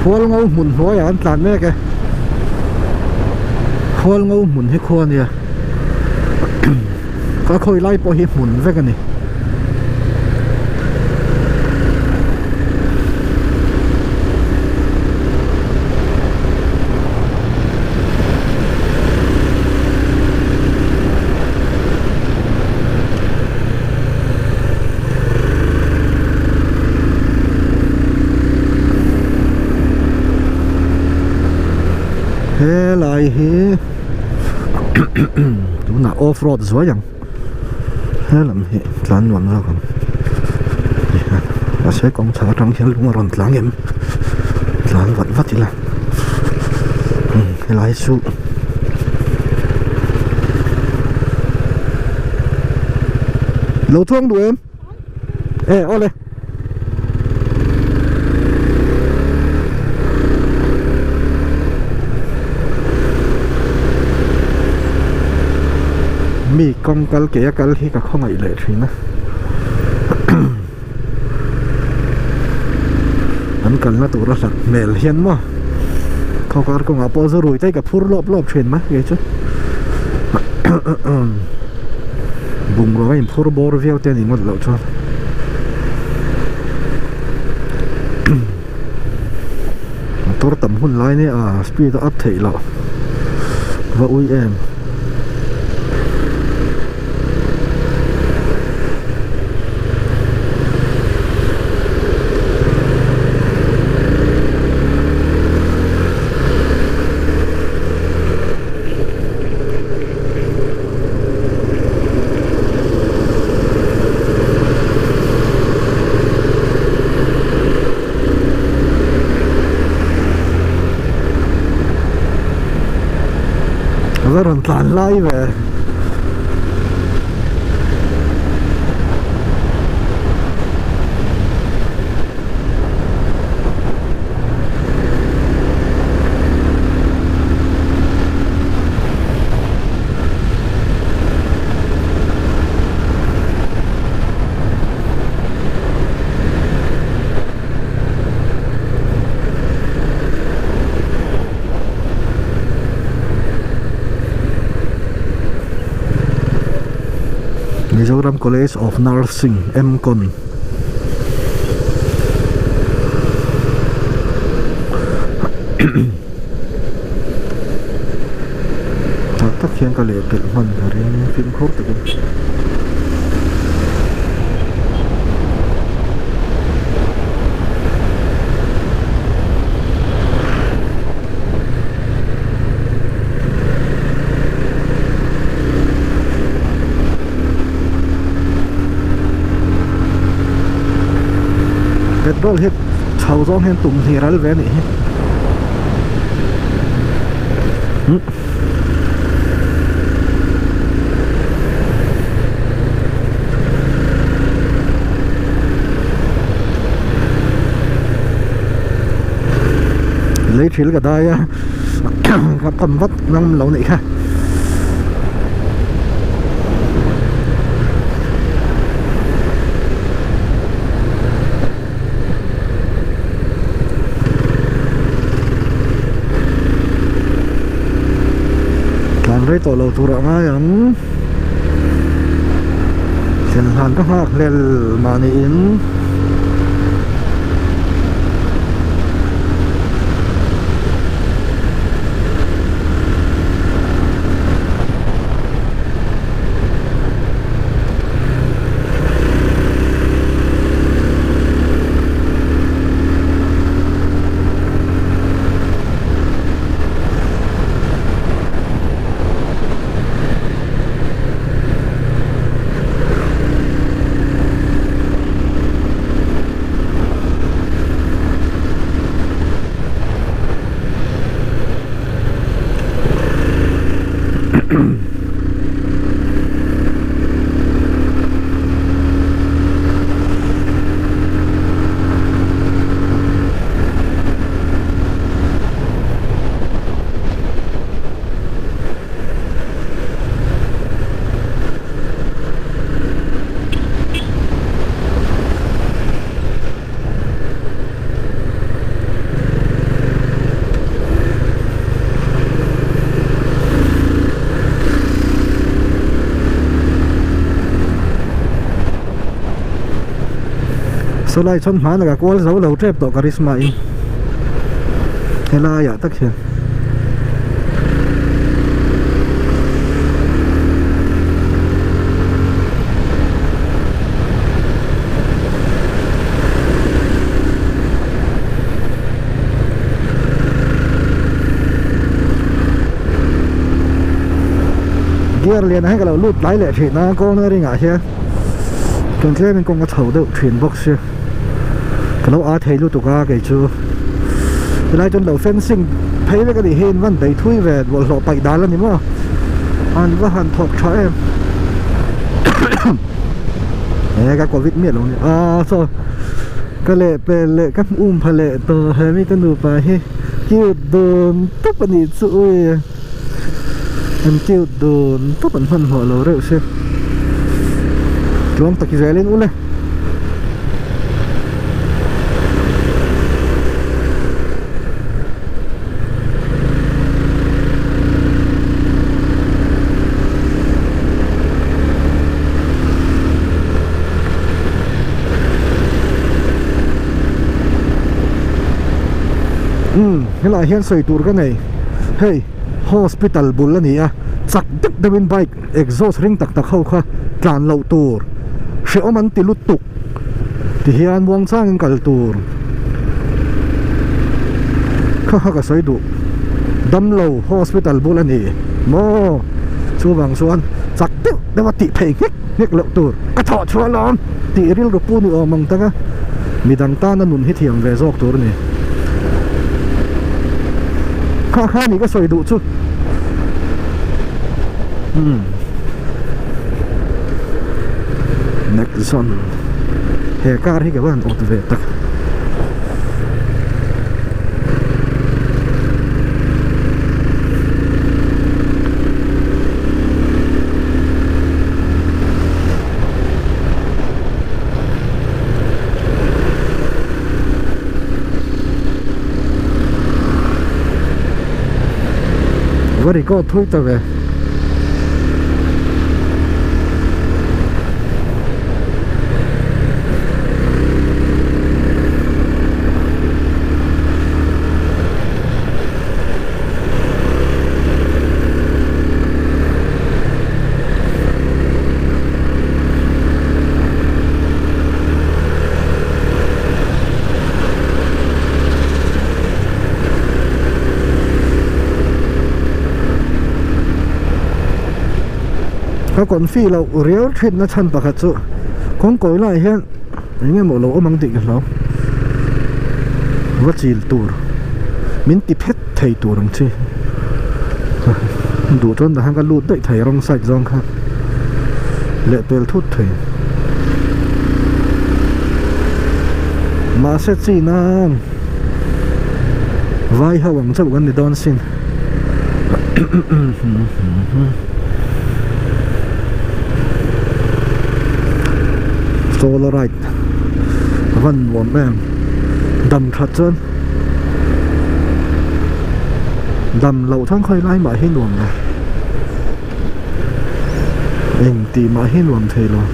Khuôn ngâu mùn hối à, anh tàn mẹ kìa. Khuôn ngâu mùn hết khuôn kìa. Có khôi lai bỏ hiếp mùn với cái này. Thế lại thế đúng là off-road rồi chẳng thế làm gì lăn loạn ra còn sẽ con chả trắng khiến đúng rồi láng em lăn vẫn vắt thì là cái lái su lâu thuông đủ em ê ô lênมีกองกัลเกียกัลที่กับข้องอีเล็กทรีนะอันกันนะตัวรักเมลเฮียนมั้งเขาก็กงอาปอสรุยใจกับพูดรอบเทรนมั้ยเงี้ยจ้ะบุ้งร้อยพูดบอร์เวียวเต้นอีกหมดแล้วจ้ะตัวต่ำหุ่นไล่เนี่ยสปีดอัพเทย์แล้วว่าอุ้ยเอ็มก็รันตานไล่ไปMizoram College of Nursing MCon ถ้าเขียนก็เลยเป็นมันเรียนฟิล์มโคตรกันรถเฮ็ดชาวซ้องเห็นตุ่มเฮรัลแวนนี่เลยถิลก็ได้ครับทำวัดน้ำเหล่านี้ค่ะrồi tổ lầu thủ động ai ấm trên hàn các hạc lên mà nín số lại chọn má là có dấu đầu trép tổ charisma in hay là ya tắc hiền gear liền hay cái là lút lái lệ thì nó có nơi đi ngã xe còn thế mình cũng có thầu được chuyển box xe cái lâu á thấy lút tụi ca cái chưa cái này trong đầu fencing thấy cái gì hên vẫn đầy thui về bộ lộ bạch đá lên đúng không anh có hàn thọc cho em này cái covid miệt luôn rồi cái lệ về lệ các phải lệ từ hay mấy cái nụ phải kêu đồn tất cả những sự em kêu đồn tất cả phần họ lỗ rượu xem chúng ta kia lên uống này cái loại hiện sợi tour cái này hey hospital bull này à chắc tức đâm bike exhaust ring tak tak khâu kha tlan lo tour sẽ ôm anh tilut tục thì hiện buông sang cái tour kha kha cái sợi đủ đâm lâu hospital bull này mo chú bằng xuân chắc tức đâm tị thấy hết lo tour cái thọ chúa lắm tị real rồi pu nữa mong ta mi đăng ta nó nôn hết hiểm về dọc tour này kha này cái sợi đủ chứ Nexon hệ car hay các bạn ô tô về tắc vậy thì có thôi ta về các con phi là real trend nó chân bạc chỗ con cối lại hiện nghe một lỗ mang định nó vắt chỉ tour mình tiếp hết thầy tour đồng chi đủ cho là cái lút đợi thầy rong sạch rong khác lệ bèl thút thầy mà sẽ chỉ na vai hao bằng chấp gần để đón xin solar right văn vốn em đầm thật chân đầm lậu thang khơi lai mãi hết luồng này anh tì mãi hết luồng thề rồi